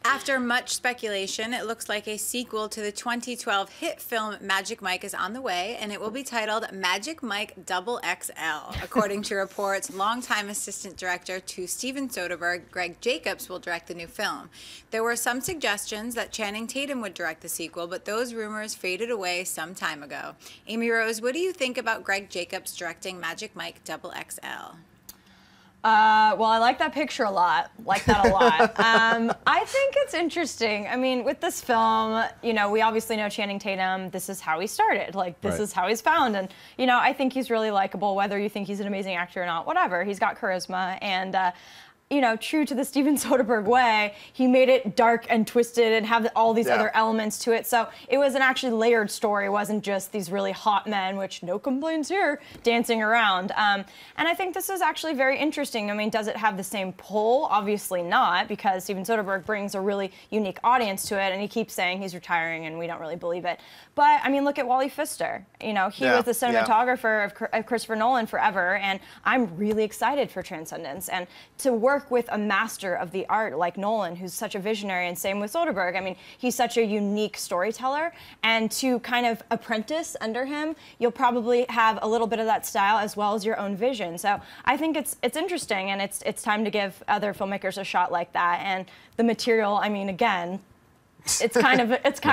After much speculation, it looks like a sequel to the 2012 hit film Magic Mike is on the way, and it will be titled Magic Mike XXL. According to reports, longtime assistant director to Steven Soderbergh, Greg Jacobs will direct the new film. There were some suggestions that Channing Tatum would direct the sequel, but those rumors faded away some time ago. Amy Rose, what do you think about Greg Jacobs directing Magic Mike XXL? Well, I like that picture a lot. Like that a lot. I think it's interesting. I mean, with this film, you know, we obviously know Channing Tatum. This is how he started. Like, this is how he's found. And, you know, I think he's really likable, whether you think he's an amazing actor or not. Whatever. He's got charisma. And, you know, true to the Steven Soderbergh way, he made it dark and twisted and have all these other elements to it. So it was an actually layered story. It wasn't just these really hot men, which no complaints here, dancing around. And I think this is actually very interesting. I mean, does it have the same pull? Obviously not, because Steven Soderbergh brings a really unique audience to it, and he keeps saying he's retiring, and we don't really believe it. But, I mean, look at Wally Pfister. You know, he was the cinematographer of Christopher Nolan forever, and I'm really excited for Transcendence. And to work with a master of the art like Nolan, who's such a visionary, and same with Soderbergh. I mean, he's such a unique storyteller, and to kind of apprentice under him, you'll probably have a little bit of that style as well as your own vision. So I think it's interesting, and it's time to give other filmmakers a shot like that. And the material, I mean, again, it's kind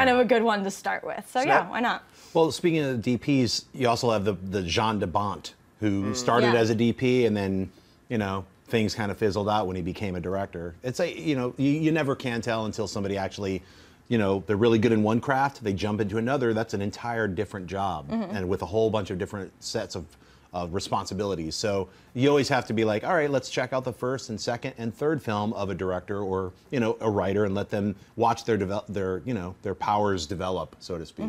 of a good one to start with. So yeah, why not? Well, speaking of DPs, you also have the Jean de Bont, who started as a DP, and then, you know, things kind of fizzled out when he became a director. It's a, you know, you never can tell until somebody actually, you know, they're really good in one craft, they jump into another, that's an entire different job, and with a whole bunch of different sets of responsibilities. So you always have to be like, all right, let's check out the first and second and third film of a director or, you know, a writer, and let them watch their their powers develop, so to speak.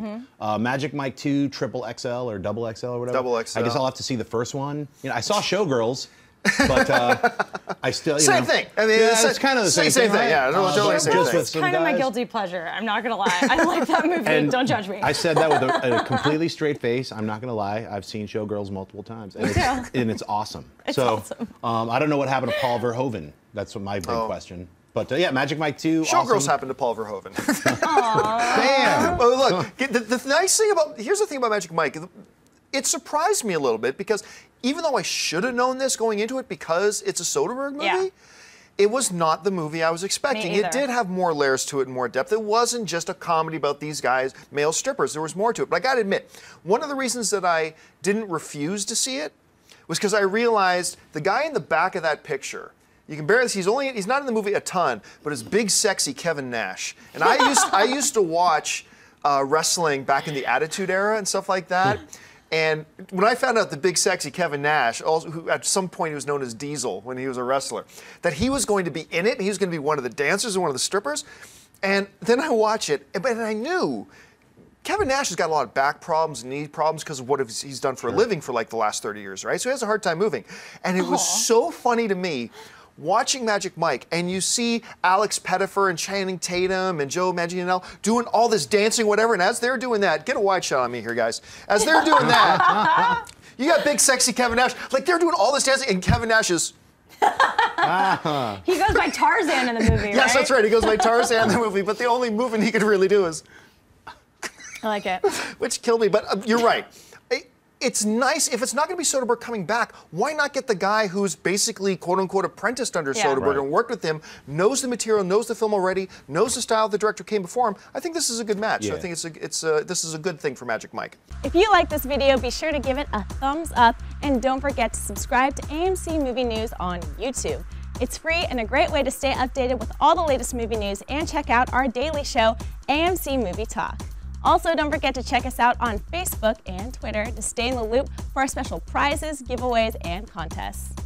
Magic Mike 2 XXL or XXL or whatever. XXL. I guess I'll have to see the first one. You know, I saw Showgirls. But I still, you same know, thing. I mean, it's kind of the same thing. Right? Yeah, totally same thing. It's kind of my guilty pleasure. I'm not gonna lie. I like that movie. And don't judge me. I said that with a completely straight face. I'm not gonna lie. I've seen Showgirls multiple times, and it's awesome. It's awesome. I don't know what happened to Paul Verhoeven. That's what my big question. But yeah, Magic Mike 2. Showgirls awesome. happened to Paul Verhoeven. Damn. Well, look, the nice thing about here's the thing about Magic Mike. It surprised me a little bit because even though I should have known this going into it because it's a Soderbergh movie, it was not the movie I was expecting. It did have more layers to it and more depth. It wasn't just a comedy about these guys, male strippers. There was more to it. But I got to admit, one of the reasons that I didn't refuse to see it was because I realized the guy in the back of that picture, you can barely see, he's not in the movie a ton, but it's big, sexy Kevin Nash. And I used to watch wrestling back in the Attitude Era and stuff like that. And when I found out the big, sexy Kevin Nash, also, who at some point he was known as Diesel when he was a wrestler, that he was going to be in it, he was going to be one of the dancers and one of the strippers. And then I watch it, and I knew Kevin Nash has got a lot of back problems and knee problems because of what he's done for a living for like the last 30 years, right? So he has a hard time moving. And it was so funny to me watching Magic Mike, and you see Alex Pettyfer and Channing Tatum and Joe Manganiello doing all this dancing, whatever, and as they're doing that, get a wide shot on me here, guys. As they're doing that, you got big, sexy Kevin Nash. Like, they're doing all this dancing, and Kevin Nash is... He goes by Tarzan in the movie, right? Yes, that's right. He goes by Tarzan in the movie, but the only movement he could really do is... I like it. Which killed me, but you're right. It's nice, if it's not going to be Soderbergh coming back, why not get the guy who's basically, quote-unquote, apprenticed under Soderbergh and worked with him, knows the material, knows the film already, knows the style the director came before him. I think this is a good match. I think this is a good thing for Magic Mike. If you like this video, be sure to give it a thumbs up, and don't forget to subscribe to AMC Movie News on YouTube. It's free and a great way to stay updated with all the latest movie news, and check out our daily show, AMC Movie Talk. Also, don't forget to check us out on Facebook and Twitter to stay in the loop for our special prizes, giveaways, and contests.